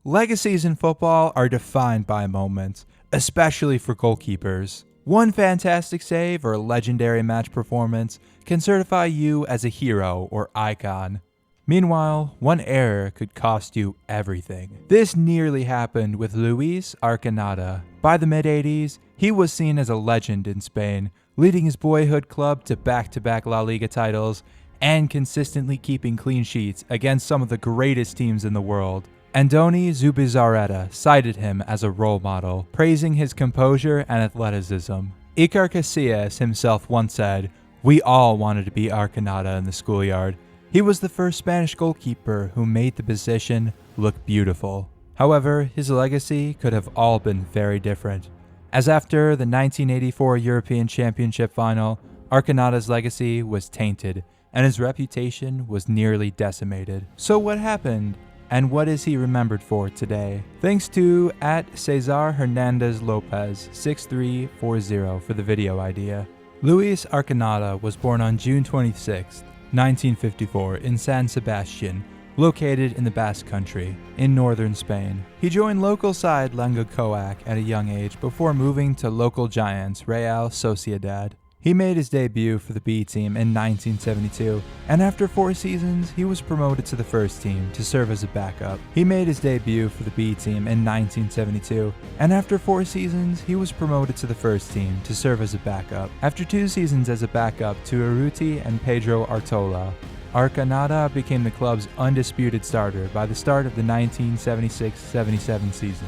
Legacies in football are defined by moments, especially for goalkeepers. One fantastic save or legendary match performance can certify you as a hero or icon. Meanwhile, one error could cost you everything. This nearly happened with Luiz Arconada. By the mid-80s, he was seen as a legend in Spain, leading his boyhood club to back-to-back La Liga titles and consistently keeping clean sheets against some of the greatest teams in the world. Andoni Zubizarreta cited him as a role model, praising his composure and athleticism. Iker Casillas himself once said, "We all wanted to be Arconada in the schoolyard. He was the first Spanish goalkeeper who made the position look beautiful." However, his legacy could have all been very different, as after the 1984 European Championship final, Arconada's legacy was tainted and his reputation was nearly decimated. So what happened? And what is he remembered for today? Thanks to @Cesar Hernandez Lopez 6340 for the video idea. Luiz Arconada was born on June 26, 1954 in San Sebastian, located in the Basque Country, in northern Spain. He joined local side Langocoac at a young age before moving to local giants Real Sociedad. He made his debut for the B team in 1972, and after 4 seasons, he was promoted to the first team to serve as a backup. After 2 seasons as a backup to Urruti and Pedro Artola, Arconada became the club's undisputed starter by the start of the 1976-77 season.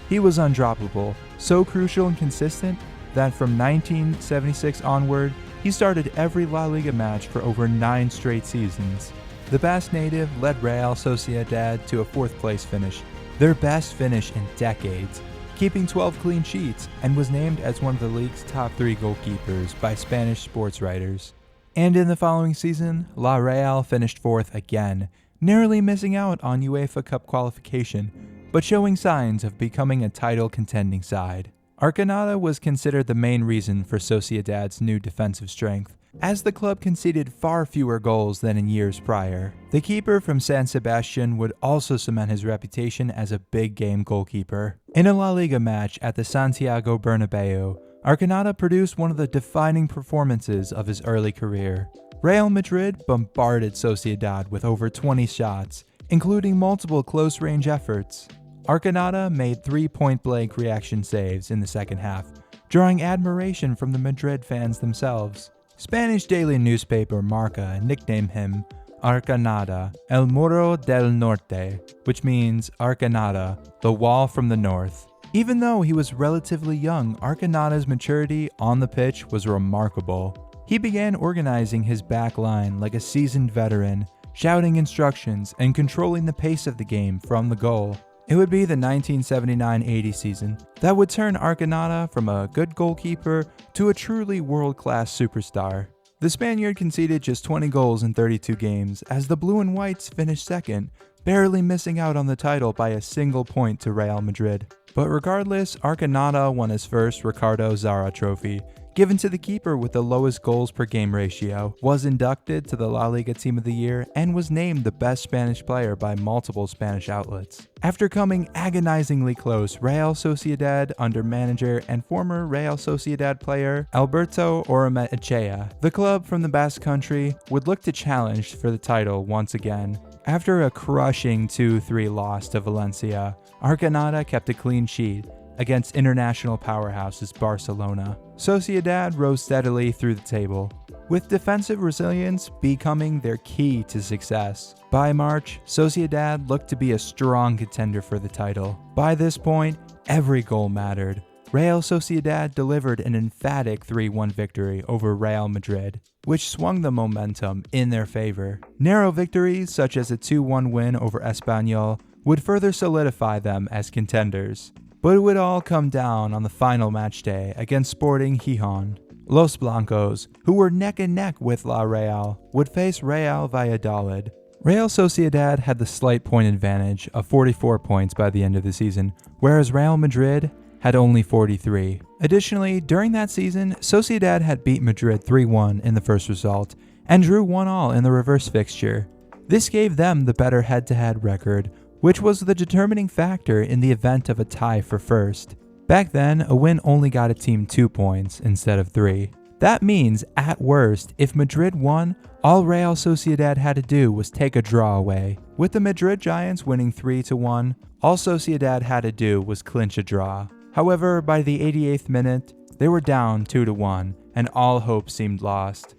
He was undroppable, so crucial and consistent that from 1976 onward, he started every La Liga match for over 9 straight seasons. The Basque native led Real Sociedad to a 4th place finish, their best finish in decades, keeping 12 clean sheets, and was named as one of the league's top 3 goalkeepers by Spanish sports writers. And in the following season, La Real finished 4th again, narrowly missing out on UEFA Cup qualification, but showing signs of becoming a title contending side. Arconada was considered the main reason for Sociedad's new defensive strength, as the club conceded far fewer goals than in years prior. The keeper from San Sebastian would also cement his reputation as a big-game goalkeeper. In a La Liga match at the Santiago Bernabeu, Arconada produced one of the defining performances of his early career. Real Madrid bombarded Sociedad with over 20 shots, including multiple close-range efforts. Arconada made 3 point-blank reaction saves in the second half, drawing admiration from the Madrid fans themselves. Spanish daily newspaper Marca nicknamed him Arconada, El Muro del Norte, which means Arconada, the wall from the north. Even though he was relatively young, Arconada's maturity on the pitch was remarkable. He began organizing his back line like a seasoned veteran, shouting instructions and controlling the pace of the game from the goal. It would be the 1979-80 season that would turn Arconada from a good goalkeeper to a truly world-class superstar. The Spaniard conceded just 20 goals in 32 games as the Blue and Whites finished second, barely missing out on the title by a single point to Real Madrid. But regardless, Arconada won his first Ricardo Zara trophy, given to the keeper with the lowest goals per game ratio, was inducted to the La Liga Team of the Year, and was named the best Spanish player by multiple Spanish outlets. After coming agonizingly close, Real Sociedad under manager and former Real Sociedad player Alberto Ormaechea, the club from the Basque Country, would look to challenge for the title once again. After a crushing 2-3 loss to Valencia, Arconada kept a clean sheet against international powerhouses Barcelona. Sociedad rose steadily through the table, with defensive resilience becoming their key to success. By March, Sociedad looked to be a strong contender for the title. By this point, every goal mattered. Real Sociedad delivered an emphatic 3-1 victory over Real Madrid, which swung the momentum in their favor. Narrow victories such as a 2-1 win over Espanyol would further solidify them as contenders. But it would all come down on the final match day against Sporting Gijón. Los Blancos, who were neck and neck with La Real, would face Real Valladolid. Real Sociedad had the slight point advantage of 44 points by the end of the season, whereas Real Madrid had only 43. Additionally, during that season, Sociedad had beat Madrid 3-1 in the first result and drew 1-1 in the reverse fixture. This gave them the better head-to-head record, which was the determining factor in the event of a tie for first. Back then, a win only got a team 2 points instead of 3. That means, at worst, if Madrid won, all Real Sociedad had to do was take a draw away. With the Madrid Giants winning 3-1, all Sociedad had to do was clinch a draw. However, by the 88th minute, they were down 2-1, and all hope seemed lost.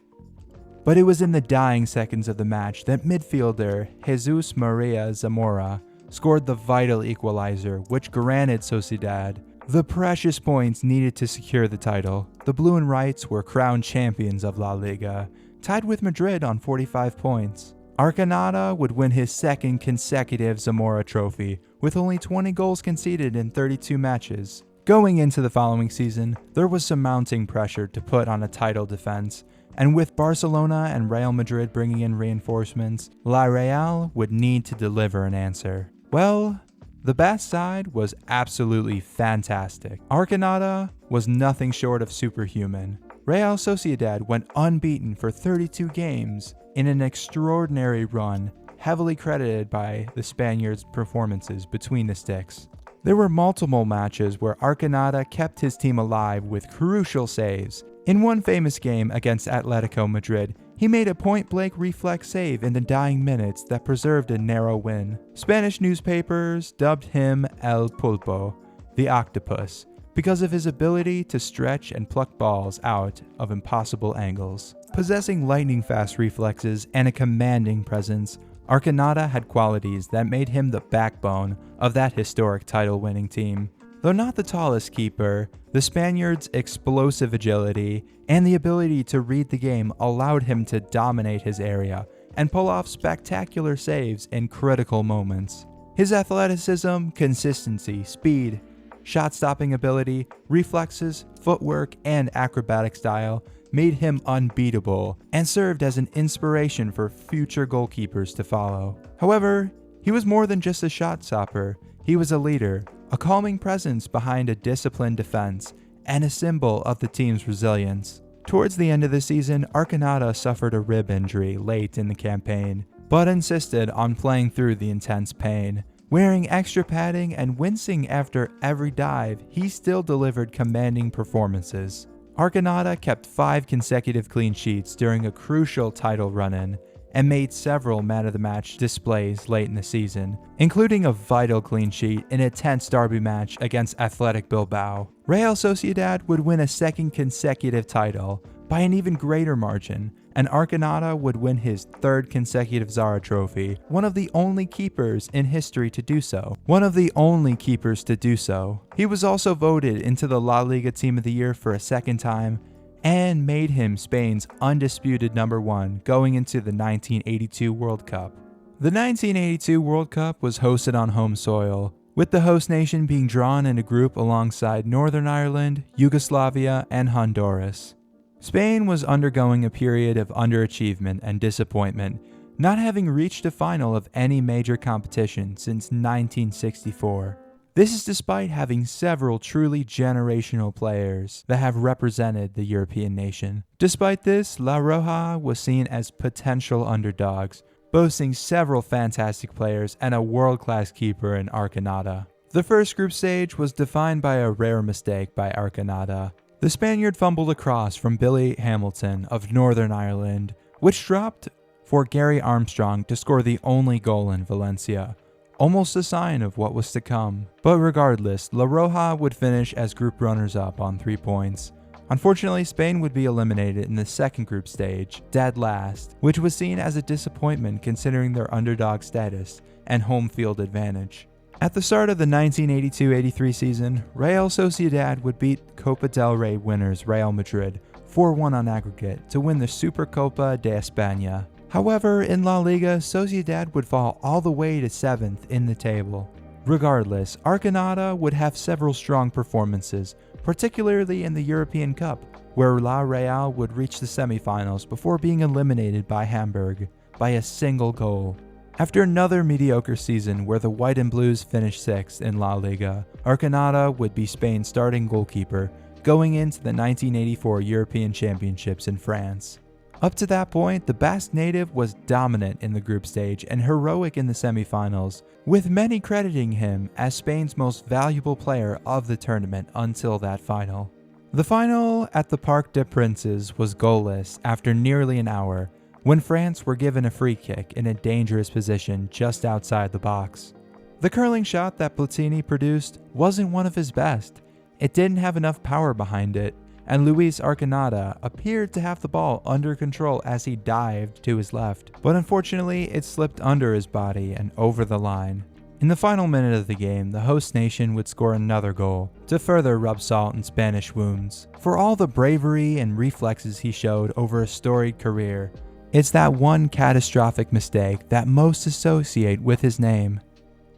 But it was in the dying seconds of the match that midfielder Jesus Maria Zamora scored the vital equalizer, which granted Sociedad the precious points needed to secure the title. The Blue and Whites were crowned champions of La Liga, tied with Madrid on 45 points. Arconada would win his second consecutive Zamora trophy, with only 20 goals conceded in 32 matches. Going into the following season, there was some mounting pressure to put on a title defense, and with Barcelona and Real Madrid bringing in reinforcements, La Real would need to deliver an answer. Well, the Basque side was absolutely fantastic. Arconada was nothing short of superhuman. Real Sociedad went unbeaten for 32 games in an extraordinary run, heavily credited by the Spaniards' performances between the sticks. There were multiple matches where Arconada kept his team alive with crucial saves. In one famous game against Atletico Madrid, he made a point-blank reflex save in the dying minutes that preserved a narrow win. Spanish newspapers dubbed him El Pulpo, the octopus, because of his ability to stretch and pluck balls out of impossible angles. Possessing lightning-fast reflexes and a commanding presence, Arconada had qualities that made him the backbone of that historic title-winning team. Though not the tallest keeper, the Spaniards' explosive agility and the ability to read the game allowed him to dominate his area and pull off spectacular saves in critical moments. His athleticism, consistency, speed, shot-stopping ability, reflexes, footwork, and acrobatic style made him unbeatable and served as an inspiration for future goalkeepers to follow. However, he was more than just a shot stopper. He was a leader, a calming presence behind a disciplined defense, and a symbol of the team's resilience. Towards the end of the season, Arconada suffered a rib injury late in the campaign, but insisted on playing through the intense pain. Wearing extra padding and wincing after every dive, he still delivered commanding performances. Arconada kept 5 consecutive clean sheets during a crucial title run-in, and made several man-of-the-match displays late in the season, including a vital clean sheet in a tense derby match against Athletic Bilbao. Real Sociedad would win a second consecutive title by an even greater margin, and Arconada would win his 3rd consecutive Zara trophy, one of the only keepers in history to do so. He was also voted into the La Liga Team of the Year for a second time, and made him Spain's undisputed number 1 going into the 1982 World Cup. The 1982 World Cup was hosted on home soil, with the host nation being drawn in a group alongside Northern Ireland, Yugoslavia, and Honduras. Spain was undergoing a period of underachievement and disappointment, not having reached a final of any major competition since 1964. This is despite having several truly generational players that have represented the European nation. Despite this, La Roja was seen as potential underdogs, boasting several fantastic players and a world-class keeper in Arconada. The first group stage was defined by a rare mistake by Arconada. The Spaniard fumbled a cross from Billy Hamilton of Northern Ireland, which dropped for Gary Armstrong to score the only goal in Valencia. Almost a sign of what was to come. But regardless, La Roja would finish as group runners-up on 3 points. Unfortunately, Spain would be eliminated in the second group stage, dead last, which was seen as a disappointment considering their underdog status and home field advantage. At the start of the 1982-83 season, Real Sociedad would beat Copa del Rey winners Real Madrid 4-1 on aggregate to win the Supercopa de España. However, in La Liga, Sociedad would fall all the way to 7th in the table. Regardless, Arconada would have several strong performances, particularly in the European Cup, where La Real would reach the semifinals before being eliminated by Hamburg by a single goal. After another mediocre season where the White and Blues finished 6th in La Liga, Arconada would be Spain's starting goalkeeper going into the 1984 European Championships in France. Up to that point, the Basque native was dominant in the group stage and heroic in the semifinals, with many crediting him as Spain's most valuable player of the tournament until that final. The final at the Parc des Princes was goalless after nearly an hour, when France were given a free kick in a dangerous position just outside the box. The curling shot that Platini produced wasn't one of his best. It didn't have enough power behind it, and Luiz Arconada appeared to have the ball under control as he dived to his left, but unfortunately it slipped under his body and over the line. In the final minute of the game, the host nation would score another goal to further rub salt in Spanish wounds. For all the bravery and reflexes he showed over a storied career, it's that one catastrophic mistake that most associate with his name.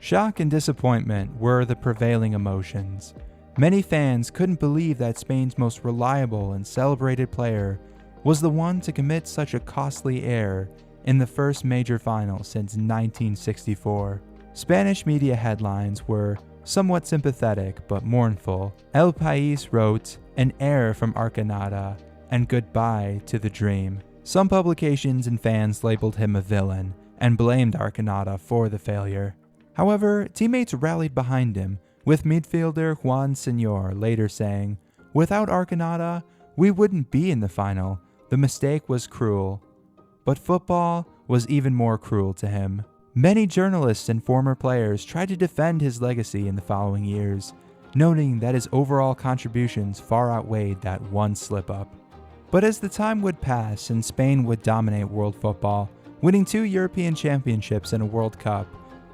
Shock and disappointment were the prevailing emotions. Many fans couldn't believe that Spain's most reliable and celebrated player was the one to commit such a costly error in the first major final since 1964. Spanish media headlines were somewhat sympathetic but mournful. El País wrote, "An error from Arconada, and goodbye to the dream." Some publications and fans labeled him a villain and blamed Arconada for the failure. However, teammates rallied behind him, with midfielder Juan Señor later saying, "Without Arconada, we wouldn't be in the final. The mistake was cruel." But football was even more cruel to him. Many journalists and former players tried to defend his legacy in the following years, noting that his overall contributions far outweighed that one slip-up. But as the time would pass and Spain would dominate world football, winning 2 European championships and a World Cup,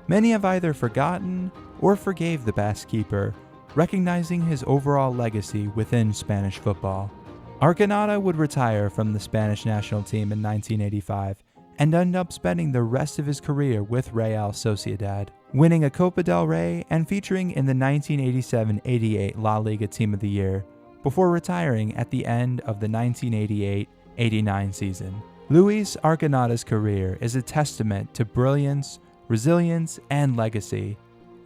many have either forgotten or forgave the Basque keeper, recognizing his overall legacy within Spanish football. Arconada would retire from the Spanish national team in 1985 and end up spending the rest of his career with Real Sociedad, winning a Copa del Rey and featuring in the 1987-88 La Liga Team of the Year, before retiring at the end of the 1988-89 season. Luiz Arconada's career is a testament to brilliance, resilience, and legacy.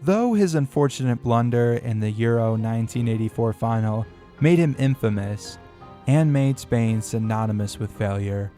Though his unfortunate blunder in the Euro 1984 final made him infamous and made Spain synonymous with failure,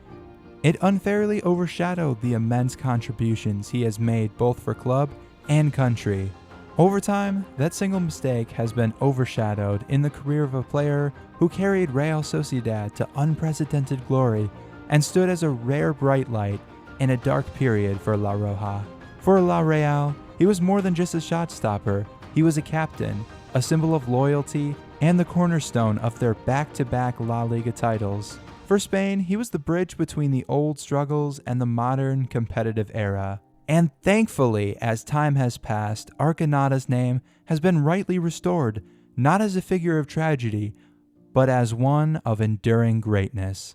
it unfairly overshadowed the immense contributions he has made both for club and country. Over time, that single mistake has been overshadowed in the career of a player who carried Real Sociedad to unprecedented glory and stood as a rare bright light in a dark period for La Roja. For La Real, he was more than just a shot stopper. He was a captain, a symbol of loyalty, and the cornerstone of their back-to-back La Liga titles. For Spain, he was the bridge between the old struggles and the modern competitive era. And thankfully, as time has passed, Arconada's name has been rightly restored, not as a figure of tragedy, but as one of enduring greatness.